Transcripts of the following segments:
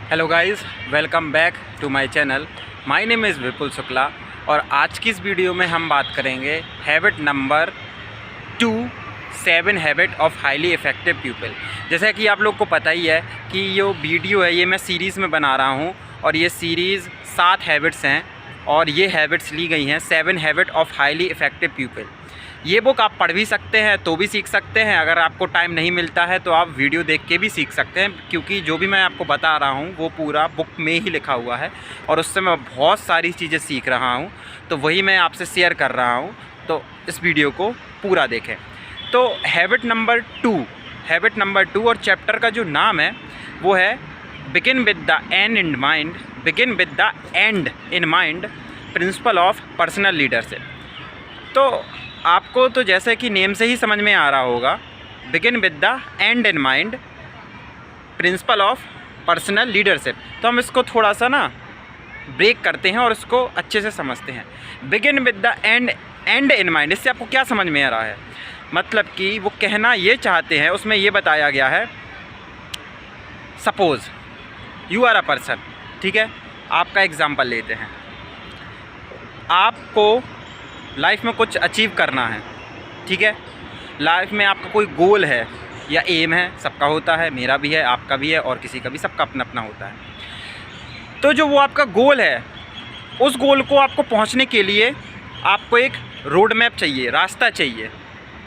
Hello guys, welcome back to my channel. My name is Vipul Shukla और आज की इस वीडियो में हम बात करेंगे habit number 2, 7 habit of highly effective people. जैसा कि आप लोग को पता ही है कि ये वीडियो है, ये मैं सीरीज़ में बना रहा हूँ और ये सीरीज़ 7 हैबिट्स हैं और ये हैबिट्स ली गई हैं 7 habit of highly effective people. ये बुक आप पढ़ भी सकते हैं तो भी सीख सकते हैं, अगर आपको टाइम नहीं मिलता है तो आप वीडियो देख के भी सीख सकते हैं, क्योंकि जो भी मैं आपको बता रहा हूँ वो पूरा बुक में ही लिखा हुआ है और उससे मैं बहुत सारी चीज़ें सीख रहा हूँ, तो वही मैं आपसे शेयर कर रहा हूँ। तो इस वीडियो को पूरा देखें। तो हैबिट नंबर 2 और चैप्टर का जो नाम है वो है begin with the and in mind, principle of personal leadership. तो आपको तो जैसे कि नेम से ही समझ में आ रहा होगा, begin with the and in mind, principle of personal leadership. तो हम इसको थोड़ा सा ना ब्रेक करते हैं और इसको अच्छे से समझते हैं। Begin with the and in mind, इससे आपको क्या समझ में आ रहा है? मतलब कि वो कहना ये चाहते हैं, उसमें ये बताया गया है, suppose you are a person, ठीक है, आपका एग्ज़ाम्पल लेते हैं। आपको लाइफ में कुछ अचीव करना है, ठीक है, लाइफ में आपका कोई गोल है या एम है, सबका होता है, मेरा भी है, आपका भी है और किसी का भी, सबका अपना अपना होता है। तो जो वो आपका गोल है, उस गोल को आपको पहुंचने के लिए आपको एक रोड मैप चाहिए, रास्ता चाहिए,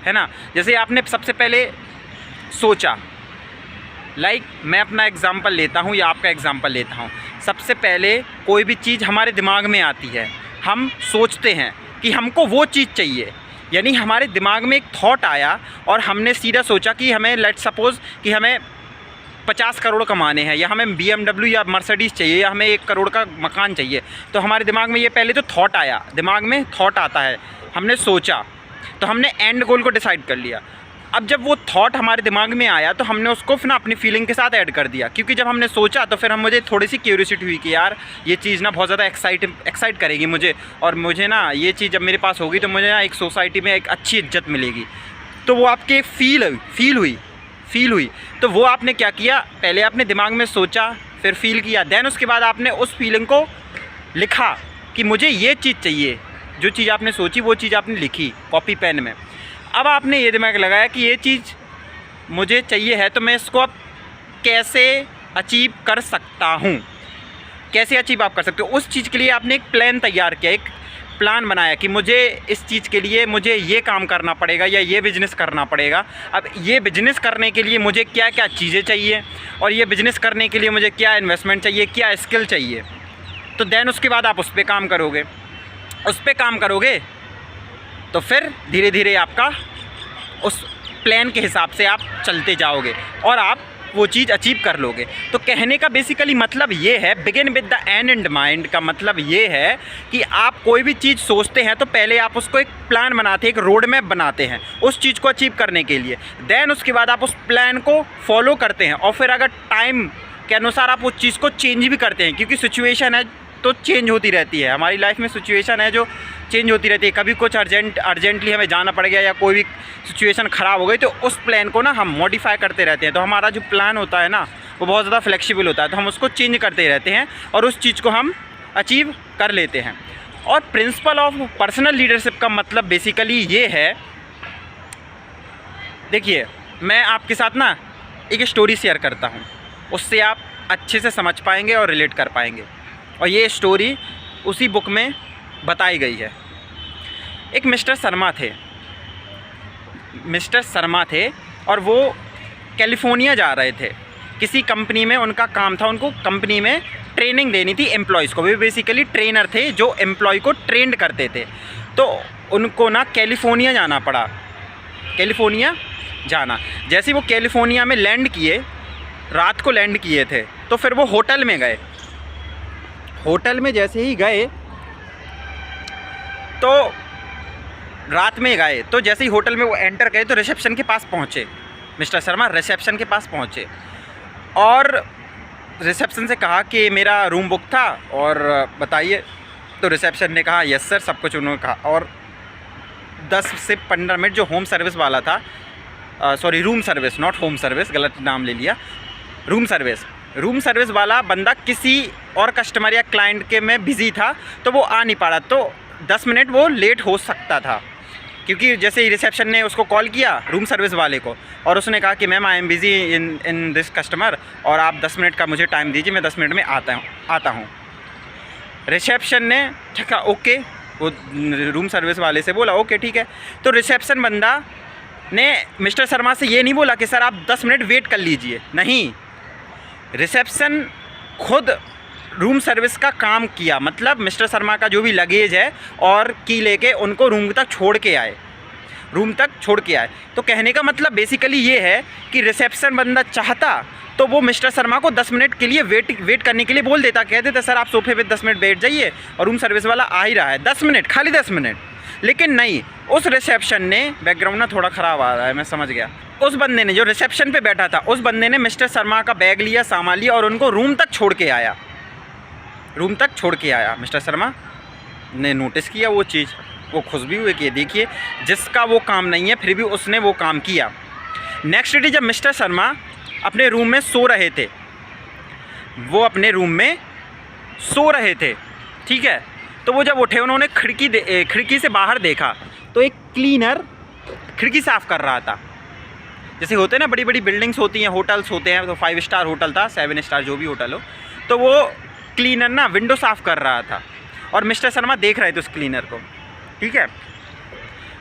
है ना। जैसे आपने सबसे पहले सोचा, मैं अपना एग्ज़ाम्पल लेता हूँ या आपका एग्ज़ाम्पल लेता हूँ। सबसे पहले कोई भी चीज़ हमारे दिमाग में आती है, हम सोचते हैं कि हमको वो चीज़ चाहिए, यानी हमारे दिमाग में एक थॉट आया और हमने सीधा सोचा कि हमें, लेट्स सपोज़ कि हमें 50 करोड़ कमाने हैं, या हमें BMW या मर्सिडीज़ चाहिए, या हमें 1 करोड़ का मकान चाहिए। तो हमारे दिमाग में ये पहले तो थॉट आया, दिमाग में थॉट आता है, हमने सोचा, तो हमने एंड गोल को डिसाइड कर लिया। अब जब वो थॉट हमारे दिमाग में आया तो हमने उसको फिर ना अपनी फीलिंग के साथ ऐड कर दिया, क्योंकि जब हमने सोचा तो फिर मुझे थोड़ी सी क्यूरियोसिटी हुई कि यार ये चीज़ ना बहुत ज़्यादा एक्साइट करेगी मुझे, और मुझे ना ये चीज़ जब मेरे पास होगी तो मुझे ना एक सोसाइटी में एक अच्छी इज्जत मिलेगी। तो वो आपके फील हुई। तो वो आपने क्या किया, पहले आपने दिमाग में सोचा, फिर फील किया, देन उसके बाद आपने उस फीलिंग को लिखा कि मुझे ये चीज़ चाहिए। जो चीज़ आपने सोची वो चीज़ आपने लिखी कॉपी पेन में। अब आपने ये दिमाग लगाया कि ये चीज़ मुझे चाहिए है, तो मैं इसको अब कैसे अचीव कर सकता हूँ, कैसे अचीव आप कर सकते हो। उस चीज़ के लिए आपने एक प्लान तैयार किया, एक प्लान बनाया कि मुझे इस चीज़ के लिए मुझे ये काम करना पड़ेगा या ये बिज़नेस करना पड़ेगा। अब ये बिज़नेस करने के लिए मुझे क्या क्या चीज़ें चाहिए और ये बिज़नेस करने के लिए मुझे क्या इन्वेस्टमेंट चाहिए, क्या स्किल चाहिए। तो देन उसके बाद आप उस पर काम करोगे, तो फिर धीरे धीरे आपका उस प्लान के हिसाब से आप चलते जाओगे और आप वो चीज़ अचीव कर लोगे। तो कहने का बेसिकली मतलब ये है, begin with the and in mind का मतलब ये है कि आप कोई भी चीज़ सोचते हैं तो पहले आप उसको एक प्लान बनाते हैं, एक रोड मैप बनाते हैं उस चीज़ को अचीव करने के लिए। देन उसके बाद आप उस प्लान को फॉलो करते हैं और फिर अगर टाइम के अनुसार आप उस चीज़ को चेंज भी करते हैं, क्योंकि सिचुएशन है तो चेंज होती रहती है, हमारी लाइफ में सिचुएशन है जो चेंज होती रहती है। कभी कुछ अर्जेंटली हमें जाना पड़ गया या कोई भी सिचुएशन ख़राब हो गई, तो उस प्लान को ना हम मॉडिफाई करते रहते हैं। तो हमारा जो प्लान होता है ना वो बहुत ज़्यादा फ्लेक्सिबल होता है, तो हम उसको चेंज करते रहते हैं और उस चीज़ को हम अचीव कर लेते हैं। और प्रिंसिपल ऑफ पर्सनल लीडरशिप का मतलब बेसिकली ये है, देखिए मैं आपके साथ ना एक स्टोरी शेयर करता हूँ, उससे आप अच्छे से समझ पाएंगे और रिलेट कर पाएंगे। और ये स्टोरी उसी बुक में बताई गई है। एक मिस्टर शर्मा थे और वो कैलिफोर्निया जा रहे थे, किसी कंपनी में उनका काम था, उनको कंपनी में ट्रेनिंग देनी थी एम्प्लॉयज़ को। वे बेसिकली ट्रेनर थे जो एम्प्लॉय को ट्रेंड करते थे। तो उनको ना कैलिफोर्निया जाना पड़ा, जैसे वो कैलिफोर्निया में लैंड किए, रात को लैंड किए थे, तो फिर वो होटल में गए। होटल में जैसे ही गए तो रात में गए, तो जैसे ही होटल में वो एंटर करे तो रिसेप्शन के पास पहुँचे, मिस्टर शर्मा रिसेप्शन के पास पहुँचे और रिसेप्शन से कहा कि मेरा रूम बुक था और बताइए। तो रिसेप्शन ने कहा यस सर, सब कुछ उन्होंने कहा। और 10 से 15 मिनट जो होम सर्विस वाला था, sorry room service, not home service, गलत नाम ले लिया, रूम सर्विस, रूम सर्विस वाला बंदा किसी और कस्टमर या क्लाइंट के में बिज़ी था तो वो आ नहीं पा रहा, तो 10 मिनट वो लेट हो सकता था, क्योंकि जैसे ही रिसेप्शन ने उसको कॉल किया रूम सर्विस वाले को और उसने कहा कि ma'am I am busy in this customer और आप 10 मिनट का मुझे टाइम दीजिए, मैं 10 मिनट में आता हूँ। रिसेप्शन ने ठीक है ओके, वो रूम सर्विस वाले से बोला ओके ठीक है। तो रिसेप्शन बंदा ने मिस्टर शर्मा से ये नहीं बोला कि सर आप 10 मिनट वेट कर लीजिए, नहीं, रिसेप्शन खुद रूम सर्विस का काम किया, मतलब मिस्टर शर्मा का जो भी लगेज है और की लेके उनको रूम तक छोड़ के आए, तो कहने का मतलब बेसिकली ये है कि रिसेप्शन बंदा चाहता तो वो मिस्टर शर्मा को 10 मिनट के लिए वेट करने के लिए बोल देता, कह देता सर आप सोफे पे 10 मिनट बैठ जाइए और रूम सर्विस वाला आ ही रहा है, 10 मिनट, खाली 10 मिनट। लेकिन नहीं, उस रिसेप्शन ने, बैकग्राउंड ना थोड़ा ख़राब आ रहा है मैं समझ गया, उस बंदे ने जो रिसेप्शन पे बैठा था उस बंदे ने मिस्टर शर्मा का बैग लिया, सामान लिया और उनको रूम तक छोड़ के आया। मिस्टर शर्मा ने नोटिस किया वो चीज़, वो खुश भी हुए कि देखिए जिसका वो काम नहीं है फिर भी उसने वो काम किया। नेक्स्ट डे जब मिस्टर शर्मा अपने रूम में सो रहे थे, ठीक है, तो वो जब उठे उन्होंने खिड़की से बाहर देखा तो एक क्लीनर खिड़की साफ़ कर रहा था। जैसे होते हैं ना, बड़ी बड़ी बिल्डिंग्स होती हैं, होटल्स होते हैं, तो 5 स्टार होटल था, 7 स्टार जो भी होटल हो, तो वो क्लीनर ना विंडो साफ़ कर रहा था और मिस्टर शर्मा देख रहे थे उस क्लीनर को, ठीक है।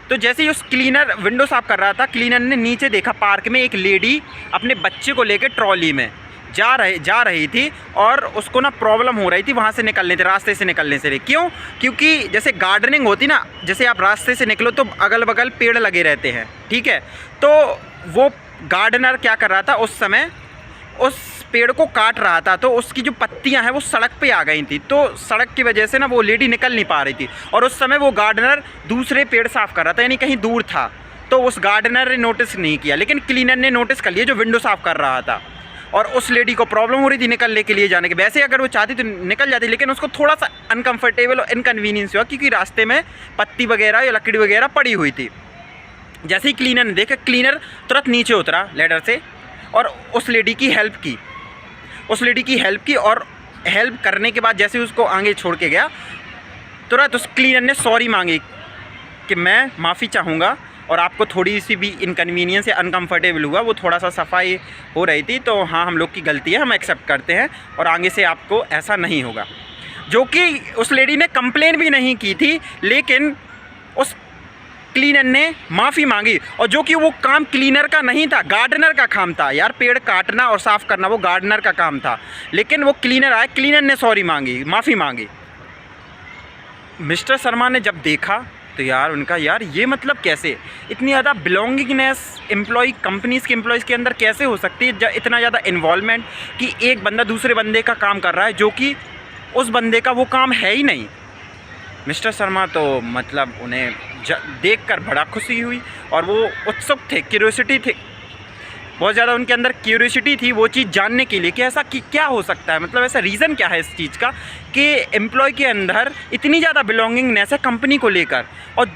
तो जैसे ही उस क्लीनर विंडो साफ़ कर रहा था, क्लीनर ने नीचे देखा पार्क में एक लेडी अपने बच्चे को लेकर ट्रॉली में जा रही थी और उसको ना प्रॉब्लम हो रही थी वहाँ से निकलने से, रास्ते से निकलने से। क्यों? क्योंकि जैसे गार्डनिंग होती ना, जैसे आप रास्ते से निकलो तो अगल बगल पेड़ लगे रहते हैं, ठीक है, तो वो गार्डनर क्या कर रहा था उस समय, उस पेड़ को काट रहा था, तो उसकी जो पत्तियां हैं वो सड़क पे आ गई थी, तो सड़क की वजह से ना वो लेडी निकल नहीं पा रही थी और उस समय वो गार्डनर दूसरे पेड़ साफ़ कर रहा था, यानी कहीं दूर था, तो उस गार्डनर ने नोटिस नहीं किया, लेकिन क्लीनर ने नोटिस कर लिया जो विंडो साफ़ कर रहा था। और उस लेडी को प्रॉब्लम हो रही थी निकलने के लिए जाने के, वैसे अगर वो चाहती तो निकल जाती, लेकिन उसको थोड़ा सा अनकम्फर्टेबल और इनकन्वीनियंस हुआ क्योंकि रास्ते में पत्ती वगैरह या लकड़ी वगैरह पड़ी हुई थी। जैसे ही क्लीनर ने देखा, क्लीनर तुरंत नीचे उतरा लैडर से और उस लेडी की हेल्प की और हेल्प करने के बाद जैसे उसको आगे छोड़ के गया, तुरंत उस क्लीनर ने सॉरी मांगी कि मैं माफ़ी चाहूँगा और आपको थोड़ी सी भी इनकन्वीनियंस या अनकम्फर्टेबल हुआ, वो थोड़ा सा सफाई हो रही थी, तो हाँ हम लोग की गलती है, हम एक्सेप्ट करते हैं और आगे से आपको ऐसा नहीं होगा। जो कि उस लेडी ने कंप्लेन भी नहीं की थी, लेकिन उस क्लीनर ने माफ़ी मांगी, और जो कि वो काम क्लीनर का नहीं था, गार्डनर का काम था। यार पेड़ काटना और साफ़ करना वो गार्डनर का काम था, लेकिन वो क्लीनर आया, क्लीनर ने सॉरी मांगी, माफ़ी मांगी। मिस्टर शर्मा ने जब देखा तो यार उनका, यार ये मतलब कैसे, इतनी ज़्यादा बिलोंगिंगनेस कंपनीज़ के एम्प्लॉयज़ के अंदर कैसे हो सकती है, इतना ज़्यादा इन्वॉल्वमेंट कि एक बंदा दूसरे बंदे का काम कर रहा है जो कि उस बंदे का वो काम है ही नहीं। मिस्टर शर्मा तो मतलब उन्हें देखकर बड़ा खुशी हुई और वो उत्सुक थे, क्यूरियोसिटी थी, बहुत ज़्यादा उनके अंदर क्यूरियोसिटी थी वो चीज़ जानने के लिए कि ऐसा क्या हो सकता है, मतलब ऐसा रीज़न क्या है इस चीज़ का कि एम्प्लॉय के अंदर इतनी ज़्यादा बिलोंगिंगनेस है कंपनी को लेकर और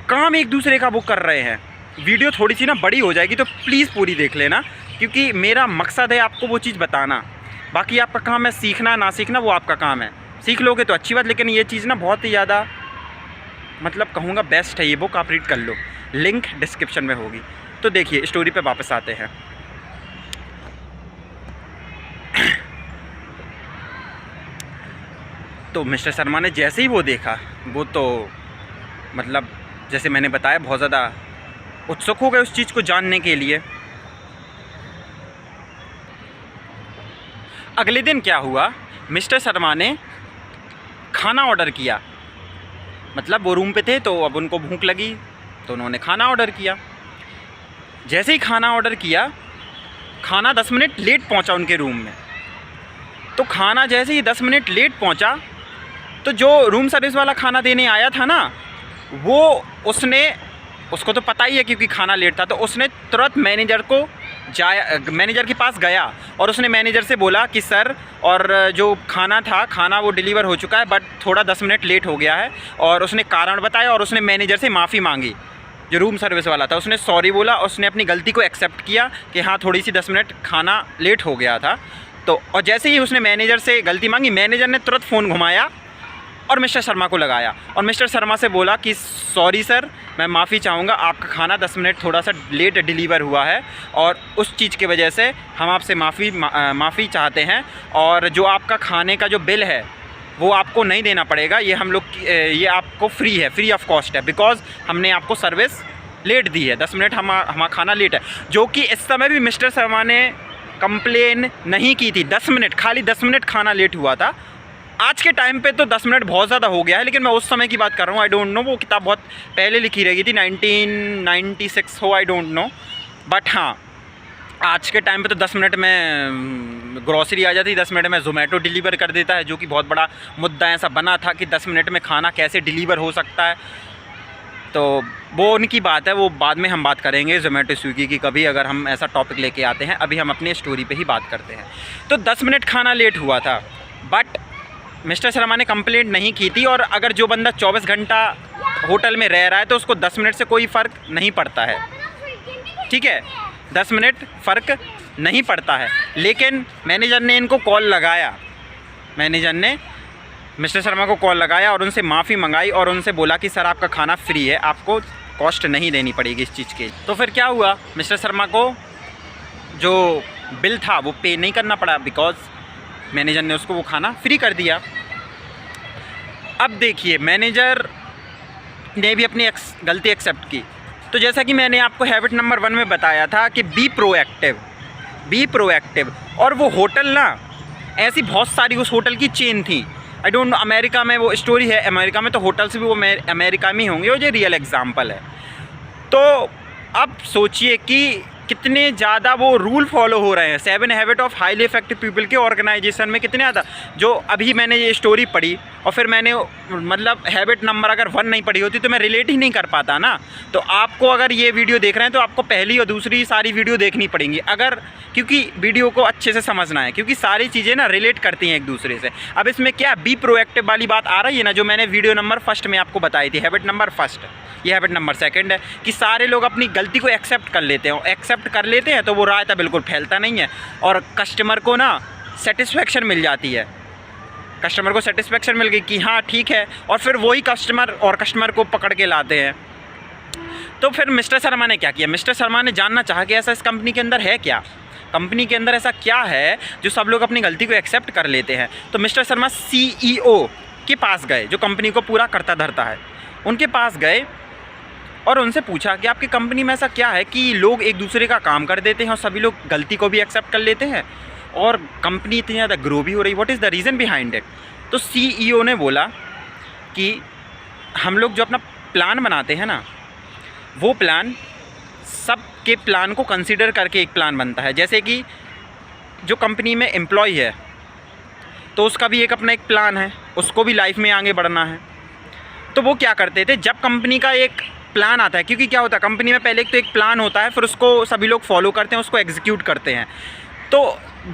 काम एक दूसरे का वो कर रहे हैं। वीडियो थोड़ी सी ना बड़ी हो जाएगी तो प्लीज़ पूरी देख लेना, क्योंकि मेरा मकसद है आपको वो चीज़ बताना। बाकी आपका काम है सीखना ना सीखना, वो आपका काम है, सीख लोगे तो अच्छी बात, लेकिन ये चीज़ ना बहुत ही ज़्यादा मतलब कहूँगा बेस्ट है। ये बुक आप रीड कर लो, लिंक डिस्क्रिप्शन में होगी। तो देखिए स्टोरी पे वापस आते हैं। तो मिस्टर शर्मा ने जैसे ही वो देखा, वो तो मतलब जैसे मैंने बताया बहुत ज़्यादा उत्सुक हो गए उस चीज़ को जानने के लिए। अगले दिन क्या हुआ, मिस्टर शर्मा ने खाना ऑर्डर किया, मतलब वो रूम पे थे तो अब उनको भूख लगी तो उन्होंने खाना ऑर्डर किया। जैसे ही खाना ऑर्डर किया, खाना 10 मिनट लेट पहुंचा उनके रूम में। तो खाना जैसे ही 10 मिनट लेट पहुंचा तो जो रूम सर्विस वाला खाना देने आया था ना, वो उसको तो पता ही है क्योंकि खाना लेट था, तो उसने तुरंत मैनेजर के पास गया और उसने मैनेजर से बोला कि सर, और जो खाना वो डिलीवर हो चुका है बट थोड़ा 10 मिनट लेट हो गया है, और उसने कारण बताया और उसने मैनेजर से माफ़ी मांगी। जो रूम सर्विस वाला था उसने सॉरी बोला, उसने अपनी गलती को एक्सेप्ट किया कि हाँ थोड़ी सी 10 मिनट खाना लेट हो गया था। तो और जैसे ही उसने मैनेजर से गलती मांगी, मैनेजर ने तुरंत फ़ोन घुमाया और मिस्टर शर्मा को लगाया और मिस्टर शर्मा से बोला कि सॉरी सर, मैं माफ़ी चाहूँगा, आपका खाना 10 मिनट थोड़ा सा लेट डिलीवर हुआ है और उस चीज़ की वजह से हम आपसे माफ़ी चाहते हैं, और जो आपका खाने का जो बिल है वो आपको नहीं देना पड़ेगा, ये आपको फ्री है, फ्री ऑफ कॉस्ट है, बिकॉज़ हमने आपको सर्विस लेट दी है, 10 मिनट हमारा खाना लेट है। जो कि इस समय भी मिस्टर शर्मा ने कंप्लेन नहीं की थी। 10 मिनट, खाली 10 मिनट खाना लेट हुआ था। आज के टाइम पे तो 10 मिनट बहुत ज़्यादा हो गया है, लेकिन मैं उस समय की बात कर रहा हूँ। आई डोंट नो, वो किताब बहुत पहले लिखी रही थी, 1996 हो, आई डोंट नो, बट हाँ आज के टाइम पे तो 10 मिनट में ग्रॉसरी आ जाती, 10 मिनट में ज़ोमैटो डिलीवर कर देता है, जो कि बहुत बड़ा मुद्दा ऐसा बना था कि 10 मिनट में खाना कैसे डिलीवर हो सकता है। तो वो उनकी बात है, वो बाद में हम बात करेंगे ज़ोमैटो स्विगी की कभी, अगर हम ऐसा टॉपिक लेके आते हैं। अभी हम अपनी स्टोरी पे ही बात करते हैं। तो 10 मिनट खाना लेट हुआ था, बट मिस्टर शर्मा ने कंप्लेंट नहीं की थी। और अगर जो बंदा 24 घंटा होटल में रह रहा है तो उसको 10 मिनट से कोई फ़र्क नहीं पड़ता है, ठीक है, 10 मिनट फ़र्क नहीं पड़ता है। लेकिन मैनेजर ने इनको कॉल लगाया, मैनेजर ने मिस्टर शर्मा को कॉल लगाया और उनसे माफ़ी मंगाई और उनसे बोला कि सर आपका खाना फ्री है, आपको कॉस्ट नहीं देनी पड़ेगी इस चीज़ की। तो फिर क्या हुआ, मिस्टर शर्मा को जो बिल था वो पे नहीं करना पड़ा, बिकॉज़ मैनेजर ने उसको वो खाना फ्री कर दिया। अब देखिए, मैनेजर ने भी अपनी गलती एक्सेप्ट की। तो जैसा कि मैंने आपको हैबिट नंबर 1 में बताया था कि बी प्रोएक्टिव। और वो होटल ना, ऐसी बहुत सारी उस होटल की चेन थी। आई डोंट नो अमेरिका में वो स्टोरी है, अमेरिका में तो होटल्स भी वो अमेरिका में ही होंगे, और ये रियल एग्जाम्पल है। तो अब सोचिए कि कितने ज़्यादा वो रूल फॉलो हो रहे हैं। 7 habit of highly effective people के ऑर्गेनाइजेशन में कितने ज़्यादा, जो अभी मैंने ये स्टोरी पढ़ी और फिर मैंने मतलब हैबिट नंबर अगर 1 नहीं पढ़ी होती तो मैं रिलेट ही नहीं कर पाता ना। तो आपको अगर ये वीडियो देख रहे हैं तो आपको पहली और दूसरी सारी वीडियो देखनी पड़ेंगी, अगर, क्योंकि वीडियो को अच्छे से समझना है, क्योंकि सारी चीज़ें ना रिलेट करती हैं एक दूसरे से। अब इसमें क्या बी प्रोएक्टिव वाली बात आ रही है ना, जो मैंने वीडियो नंबर 1 में आपको बताई थी, हैबिट नंबर 1। ये हैबिट नंबर 2 है कि सारे लोग अपनी गलती को एक्सेप्ट कर लेते हैं, एक्सेप्ट कर लेते हैं तो वो रायता बिल्कुल फैलता नहीं है और कस्टमर को ना सेटिस्फेक्शन मिल जाती है। कस्टमर को सेटिस्फेक्शन मिल गई कि हाँ ठीक है, और फिर वही कस्टमर को पकड़ के लाते हैं। तो फिर मिस्टर शर्मा ने क्या किया, मिस्टर शर्मा ने जानना चाहा कि ऐसा इस कंपनी के अंदर है क्या, कंपनी के अंदर ऐसा क्या है जो सब लोग अपनी गलती को एक्सेप्ट कर लेते हैं। तो मिस्टर शर्मा CEO के पास गए, जो कंपनी को पूरा करता धरता है, उनके पास गए और उनसे पूछा कि आपकी कंपनी में ऐसा क्या है कि लोग एक दूसरे का काम कर देते हैं और सभी लोग गलती को भी एक्सेप्ट कर लेते हैं और कंपनी इतनी ज़्यादा ग्रो भी हो रही, what is the reason behind it. तो CEO ने बोला कि हम लोग जो अपना प्लान बनाते हैं ना, वो प्लान सब के प्लान को कंसीडर करके एक प्लान बनता है। जैसे कि जो कंपनी में एम्प्लॉय है तो उसका भी एक अपना एक प्लान है, उसको भी लाइफ में आगे बढ़ना है। तो वो क्या करते थे, जब कंपनी का एक प्लान आता है, क्योंकि क्या होता है कंपनी में पहले एक तो एक प्लान होता है, फिर उसको सभी लोग फॉलो करते हैं, उसको एग्जीक्यूट करते हैं। तो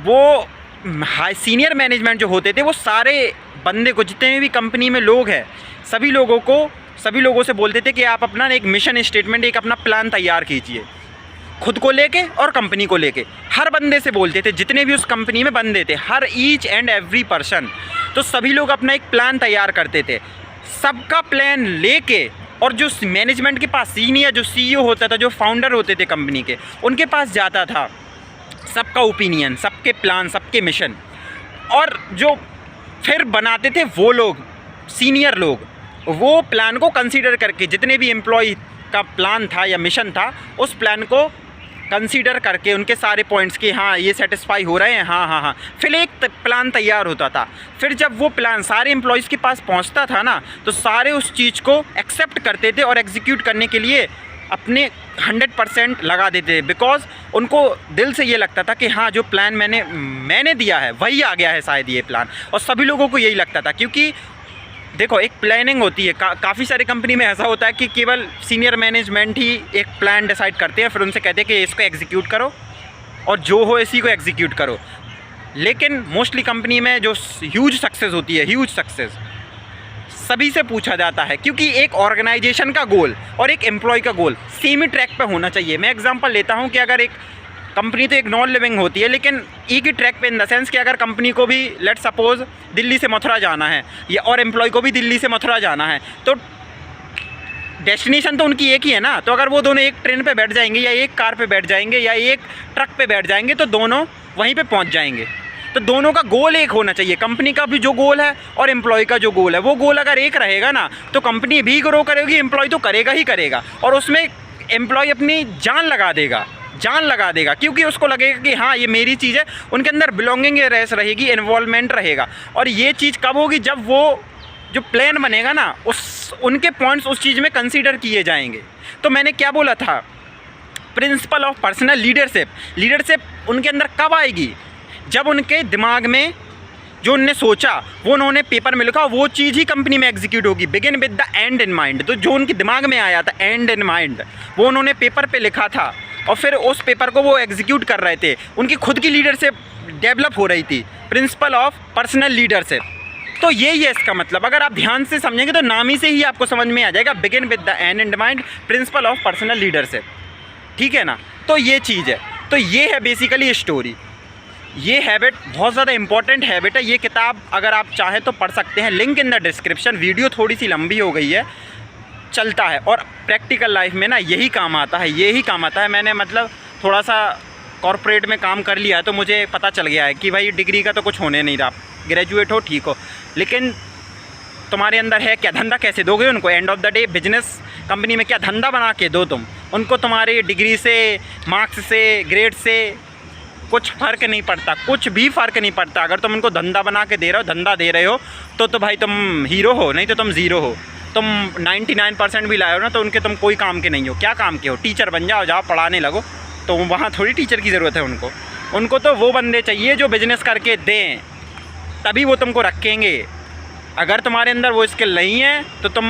वो हाई सीनियर मैनेजमेंट जो होते थे वो सारे बंदे को, जितने भी कंपनी में लोग हैं, सभी लोगों से बोलते थे कि आप अपना एक मिशन स्टेटमेंट, एक अपना प्लान तैयार कीजिए, खुद को लेके और कंपनी को लेके। हर बंदे से बोलते थे, जितने भी उस कंपनी में बंदे थे, हर ईच एंड एवरी पर्सन। तो सभी लोग अपना एक प्लान तैयार करते थे, सबका प्लान लेके, और जो मैनेजमेंट के पास सीनियर जो CEO होता था, जो फाउंडर होते थे कंपनी के, उनके पास जाता था सबका ओपिनियन, सबके प्लान, सबके मिशन, और जो फिर बनाते थे वो लोग, सीनियर लोग, वो प्लान को कंसीडर करके, जितने भी एम्प्लॉय का प्लान था या मिशन था, उस प्लान को कंसीडर करके उनके सारे पॉइंट्स कि हाँ ये सेटिस्फाई हो रहे हैं, हाँ, फिर एक प्लान तैयार होता था। फिर जब वो प्लान सारे एम्प्लॉयज़ के पास पहुंचता था ना, तो सारे उस चीज़ को एक्सेप्ट करते थे और एग्जीक्यूट करने के लिए अपने 100% लगा देते, बिकॉज़ उनको दिल से ये लगता था कि हाँ जो प्लान मैंने दिया है वही आ गया है शायद ये प्लान। और सभी लोगों को यही लगता था, क्योंकि देखो एक प्लानिंग होती है, काफ़ी सारी कंपनी में ऐसा होता है कि केवल सीनियर मैनेजमेंट ही एक प्लान डिसाइड करते हैं, फिर उनसे कहते हैं कि इसको एग्जीक्यूट करो और जो हो इसी को एग्जीक्यूट करो। लेकिन मोस्टली कंपनी में जो ह्यूज सक्सेस होती है, ह्यूज सक्सेस सभी से पूछा जाता है, क्योंकि एक ऑर्गेनाइजेशन का गोल और एक एम्प्लॉय का गोल सेम ही ट्रैक पे होना चाहिए। मैं एग्जांपल लेता हूं कि अगर एक कंपनी तो एक नॉन लिविंग होती है, लेकिन एक ही ट्रैक पे इन द सेंस कि अगर कंपनी को भी लेट सपोज दिल्ली से मथुरा जाना है या और एम्प्लॉय को भी दिल्ली से मथुरा जाना है, तो डेस्टिनेशन तो उनकी एक ही है ना। तो अगर वो दोनों एक ट्रेन पे बैठ जाएंगे या एक कार पे बैठ जाएंगे या एक ट्रक पे बैठ जाएंगे तो दोनों वहीं पे पहुंच जाएंगे। तो दोनों का गोल एक होना चाहिए, कंपनी का भी जो गोल है और एम्प्लॉय का जो गोल है, वो गोल अगर एक रहेगा ना तो कंपनी भी ग्रो करेगी, एम्प्लॉय तो करेगा ही करेगा, और उसमें एम्प्लॉय अपनी जान लगा देगा क्योंकि उसको लगेगा कि हाँ ये मेरी चीज़ है, उनके अंदर बिलोंगिंग रहेगी, इन्वॉल्वमेंट रहेगा। और ये चीज़ कब होगी, जब वो जो प्लान बनेगा ना उनके पॉइंट्स उस चीज़ में कंसीडर किए जाएंगे। तो मैंने क्या बोला था, प्रिंसिपल ऑफ पर्सनल लीडरशिप उनके अंदर कब आएगी, जब उनके दिमाग में जो उनने सोचा वो उन्होंने पेपर में लिखा, वो चीज़ ही कंपनी में एग्जीक्यूट होगी। Begin with the and in mind, तो जो उनके दिमाग में आया था एंड इन माइंड, वो उन्होंने पेपर पे लिखा था और फिर उस पेपर को वो एग्जीक्यूट कर रहे थे। उनकी खुद की लीडरशिप डेवलप हो रही थी, प्रिंसिपल ऑफ पर्सनल लीडरशिप। तो यही है इसका मतलब, अगर आप ध्यान से समझेंगे तो नाम ही से ही आपको समझ में आ जाएगा, begin with the and in mind, principle of personal leadership. ठीक है ना। तो ये चीज़ है, तो ये है बेसिकली स्टोरी। ये हैबिट बहुत ज़्यादा इंपॉर्टेंट हैबिट है। ये किताब अगर आप चाहें तो पढ़ सकते हैं, link in the description. Video थोड़ी सी लंबी हो गई है, चलता है, और प्रैक्टिकल लाइफ में ना यही काम आता है। मैंने मतलब थोड़ा सा कॉर्पोरेट में काम कर लिया है तो मुझे पता चल गया है कि भाई डिग्री का तो कुछ होने नहीं रहा, ग्रेजुएट हो ठीक हो, लेकिन तुम्हारे अंदर है क्या, धंधा कैसे दोगे उनको। End of the day business company में क्या धंधा बना के दो तुम उनको, तुम्हारी डिग्री से, मार्क्स से, ग्रेड से कुछ फ़र्क नहीं पड़ता, कुछ भी फ़र्क नहीं पड़ता। अगर तुम उनको धंधा बना के दे रहे हो तो भाई तुम हीरो हो, नहीं तो तुम ज़ीरो हो। तुम 99% भी लाए हो ना तो उनके तुम कोई काम के नहीं हो। क्या काम के हो, टीचर बन जाओ पढ़ाने लगो, तो वहाँ थोड़ी टीचर की ज़रूरत है उनको तो वो बंदे चाहिए जो बिज़नेस करके दें, तभी वो तुमको रखेंगे। अगर तुम्हारे अंदर वो स्किल नहीं है तो तुम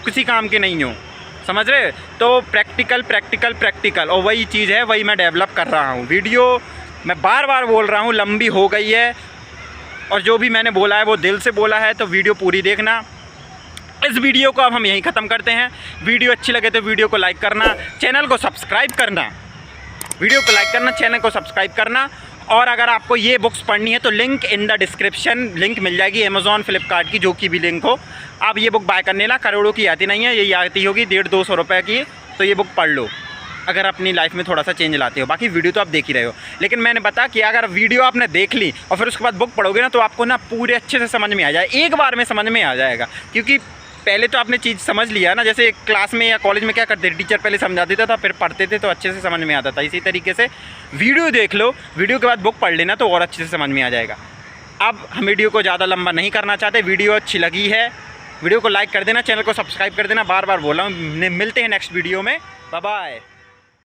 किसी काम के नहीं हो, समझ रहे। तो प्रैक्टिकल और वही चीज़ है, वही मैं डेवलप कर रहा हूँ। वीडियो मैं बार बार बोल रहा हूँ, लंबी हो गई है, और जो भी मैंने बोला है वो दिल से बोला है, तो वीडियो पूरी देखना। इस वीडियो को अब हम यहीं ख़त्म करते हैं। वीडियो अच्छी लगे तो वीडियो को लाइक करना, चैनल को सब्सक्राइब करना, चैनल को सब्सक्राइब करना। और अगर आपको ये बुक्स पढ़नी है तो link in the description, link मिल जाएगी अमेज़ॉन, फ्लिपकार्ट की, जो की भी लिंक हो, आप ये बुक बाय करने ला। करोड़ों की आती नहीं है, यही आती होगी 150-200 रुपये की, तो ये बुक पढ़ लो अगर अपनी लाइफ में थोड़ा सा चेंज लाते हो। बाकी वीडियो तो आप देख ही रहे हो, लेकिन मैंने बताया कि अगर वीडियो आपने देख ली और फिर उसके बाद बुक पढ़ोगे ना तो आपको ना पूरे अच्छे से समझ में आ जाए, एक बार में समझ में आ जाएगा। क्योंकि पहले तो आपने चीज़ समझ लिया ना, जैसे क्लास में या कॉलेज में क्या करते थे, टीचर पहले समझा देता था फिर पढ़ते थे तो अच्छे से समझ में आता था। इसी तरीके से वीडियो देख लो, वीडियो के बाद बुक पढ़ लेना तो और अच्छे से समझ में आ जाएगा। अब हम वीडियो को ज़्यादा लंबा नहीं करना चाहते, वीडियो अच्छी लगी है वीडियो को लाइक कर देना, चैनल को सब्सक्राइब कर देना, बार बार बोल रहा हूँ। मिलते हैं नेक्स्ट वीडियो में, बाय बाय।